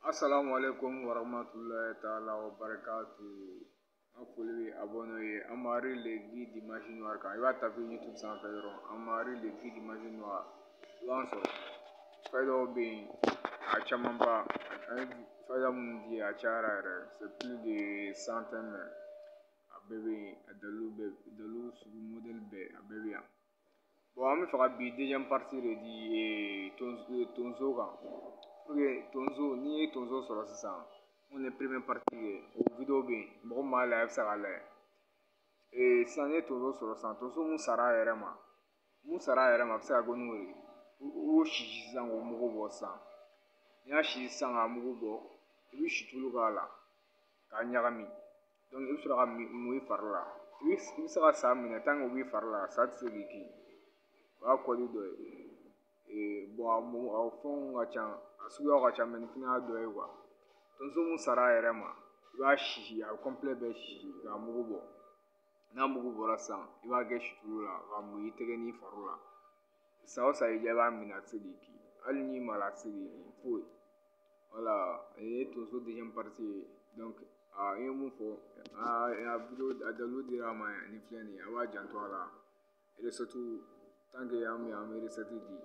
Assalamu alaikum warahmatullahi ta'ala wa barakatuh. Afoli abonné amari le guide d'image noire kan. I b'a taper YouTube sanfɛ dɔrɔn amari le guide d'image noire. I b'an sɔrɔ. Fɛn dɔw bɛ yen a camanba an ye fɛn minnu di a cayara yɛrɛ. C'est plus de centaines même. A bɛɛ bɛ yen a dalilu sugu modèle bɛɛ a bɛɛ bɛ yan. Bon an bɛ fɛ ka bi deuxième partie de di tonso kan. Tonso n'i ye tonso sɔrɔ sisan mun ye première partie ye o video bɛ yen mɔgɔ min b'a layɛ a bɛ se k'a layɛ sisan n'i ye tonso sɔrɔ sisan tonso mun sara a yɛrɛ ma a bɛ se ka kɛ n'o ye i b'o sisi sisan k'o mugu bɔ sisan n'i y'a sisi sisan k'a mugu bɔ i bɛ situlu k'a la k'a ɲagami donc i bɛ sɔrɔ ka mun i fari la i bɛ se ka sa minɛ tant que o b'i fari la sa tɛ se k'i kin o y'a kɔli dɔ ye bon a fɛnw ka ca a suguyaw ka ca mɛ nin fana y'a dɔ ye tonso mun sara a yɛrɛ ma i b'a sisi a bɛ complet bɛɛ sisi k'a mugu bɔ n'a mugu bɔra sisan i b'a kɛ situlu la k'a mun i tɛgɛ n'i fari la san o san i diya i b'a minɛ a tɛ se k'i kin hali n'i ma la a tɛ se k'i kin foyi voilà ye tonso deuxième partie ye donc n ye mun fɔ a dalilu dira a ma nin filɛ nin ye a b'a janto a la recette tant que an bɛ recette di